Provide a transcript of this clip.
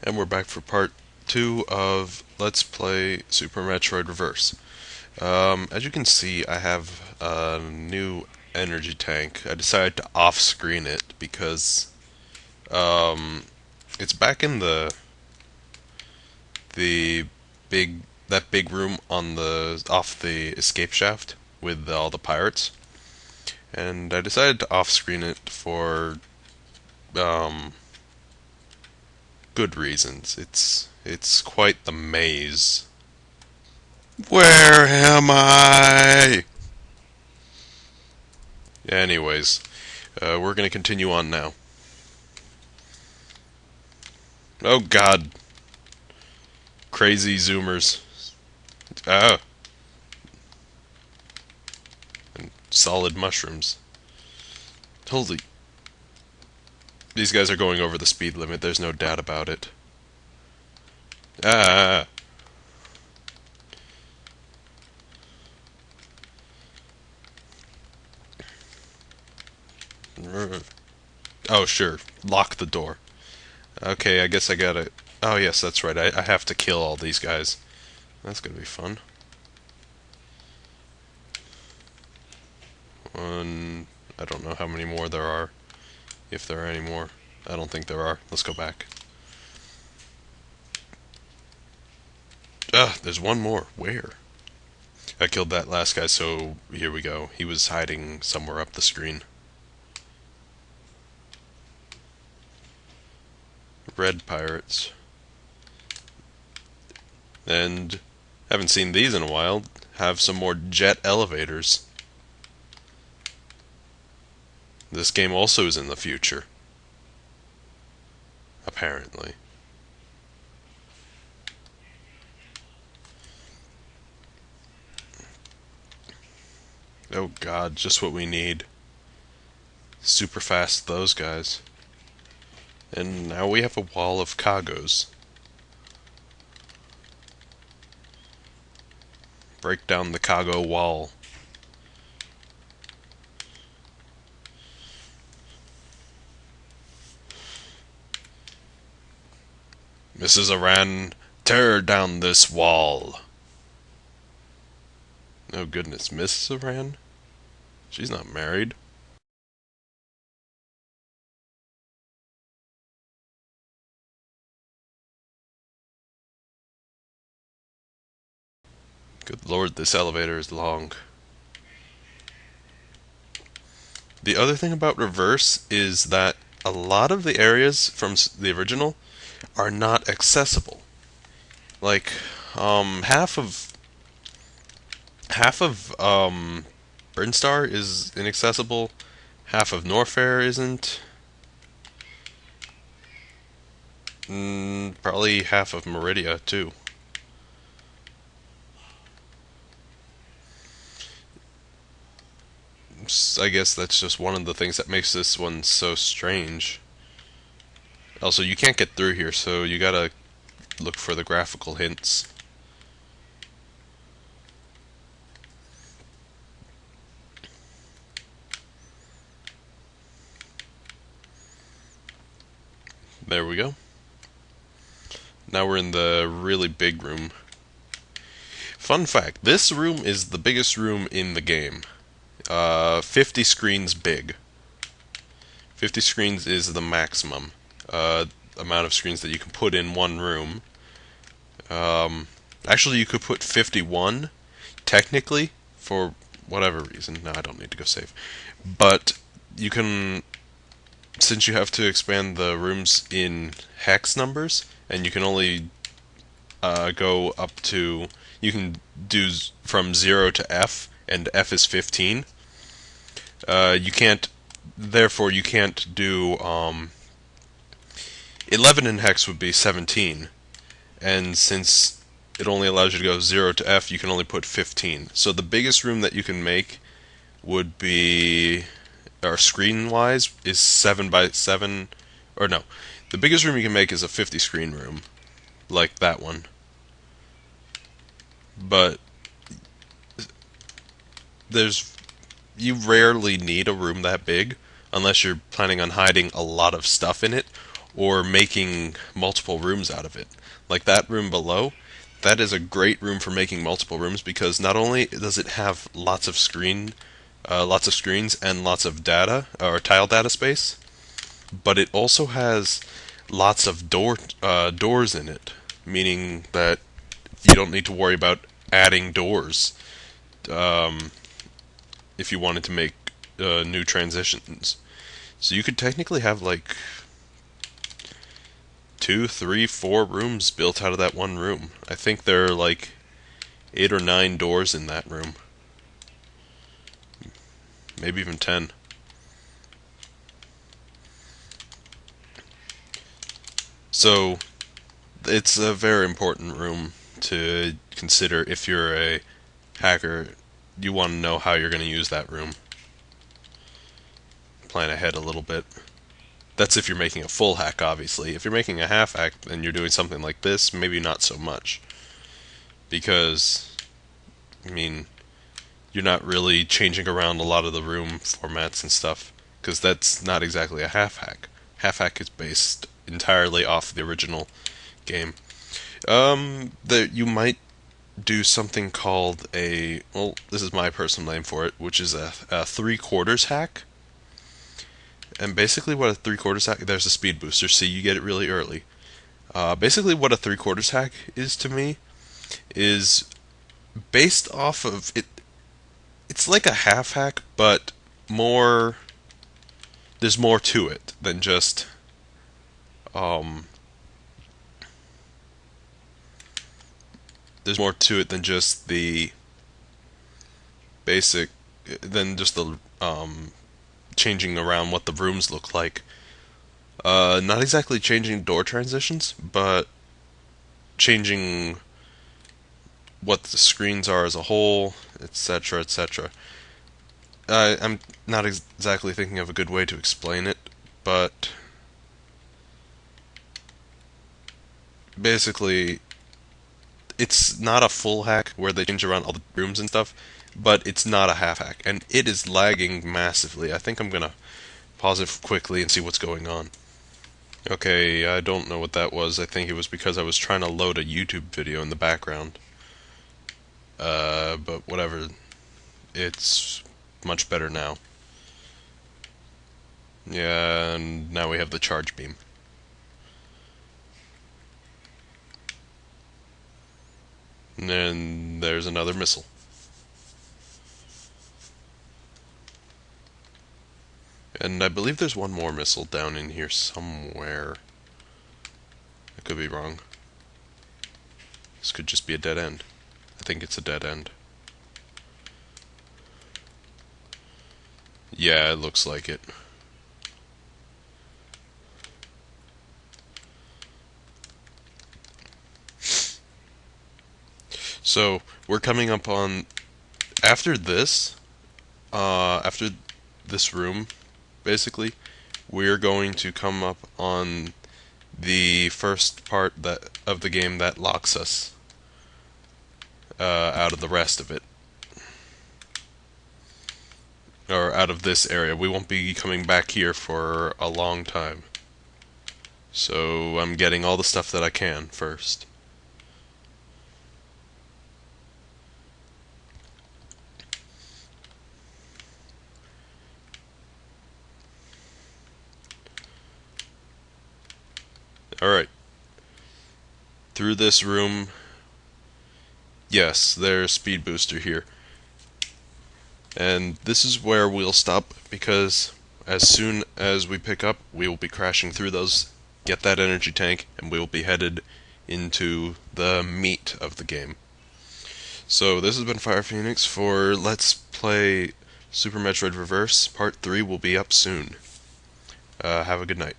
And we're back for part 2 of Let's Play Super Metroid Reverse. As you can see, I have a new energy tank. I decided to off-screen it because it's back in the big that big room on the off the escape shaft with all the pirates, and I decided to off-screen it for um, good reasons. It's quite the maze. Where am I? Anyways, we're gonna continue on now. Oh god, crazy zoomers. Ah, and solid mushrooms. Holy, these guys are going over the speed limit, there's no doubt about it. Ah, oh sure, lock the door. Okay, I guess I gotta... Oh yes, that's right, I have to kill all these guys. That's gonna be fun. One... I don't know how many more there are. If there are any more. I don't think there are. Let's go back. Ah, there's one more. Where? I killed that last guy, so here we go. He was hiding somewhere up the screen. Red pirates. And haven't seen these in a while. Have some more jet elevators. This game also is in the future. Apparently. Oh god, just what we need. Super fast, those guys. And now we have a wall of Kagos. Break down the Kago Wall. Mrs. Aran, tear down this wall. Oh goodness, Mrs. Aran? She's not married. Good lord, this elevator is long. The other thing about Reverse is that a lot of the areas from the original are not accessible. Like, half of Burnstar is inaccessible. Half of Norfair isn't. Probably half of Meridia too. I guess that's just one of the things that makes this one so strange. Also, you can't get through here, so you gotta look for the graphical hints. There we go. Now we're in the really big room. Fun fact, this room is the biggest room in the game. 50 screens big. 50 screens is the maximum amount of screens that you can put in one room. Actually, you could put 51, technically, for whatever reason. No, I don't need to go save. But you can, since you have to expand the rooms in hex numbers, and you can only go up to, you can do from 0 to F, and F is 15. You can't, therefore you can't do, 11 in hex would be 17. And since it only allows you to go 0 to F, you can only put 15. So the biggest room that you can make would be, or screen-wise, is 7 by 7, or no, the biggest room you can make is a 50 screen room, like that one. But there's, you rarely need a room that big, unless you're planning on hiding a lot of stuff in it, or making multiple rooms out of it. Like that room below, that is a great room for making multiple rooms because not only does it have lots of screens and lots of data or tile data space, but it also has lots of doors in it, meaning that you don't need to worry about adding doors if you wanted to make new transitions. So you could technically have like two, three, four rooms built out of that one room. I think there are like 8 or 9 doors in that room, maybe even 10. So it's a very important room to consider if you're a hacker. You want to know how you're going to use that room. Plan ahead a little bit. That's if you're making a full hack, obviously. If you're making a half hack and you're doing something like this, maybe not so much. Because, I mean, you're not really changing around a lot of the room formats and stuff. Because that's not exactly a half hack. Half hack is based entirely off the original game. That you might do something called a, well, this is my personal name for it, which is a 3/4 hack. And basically, what a 3/4 hack, there's a speed booster, so you get it really early. Basically, what a 3/4 hack is to me is based off of it. It's like a half hack, but more. There's more to it than just. Um, there's more to it than just the basic, than just the changing around what the rooms look like. Not exactly changing door transitions, but changing what the screens are as a whole, etc., etc. I'm not exactly thinking of a good way to explain it, but basically, it's not a full hack where they change around all the rooms and stuff, but it's not a half hack, and it is lagging massively. I think I'm gonna pause it quickly and see what's going on. Okay, I don't know what that was. I think it was because I was trying to load a YouTube video in the background. But whatever. It's much better now. Yeah, and now we have the charge beam. And then there's another missile. And I believe there's one more missile down in here somewhere. I could be wrong. This could just be a dead end. I think it's a dead end. Yeah, it looks like it. So, we're coming up on... After this, after this room, basically, we're going to come up on the first part that of the game that locks us out of the rest of it. Or out of this area. We won't be coming back here for a long time. So I'm getting all the stuff that I can first. Alright. Through this room. Yes, there's speed booster here. And this is where we'll stop because as soon as we pick up, we will be crashing through those, get that energy tank, and we will be headed into the meat of the game. So this has been Fire Phoenix for Let's Play Super Metroid Reverse. Part 3 will be up soon. Have a good night.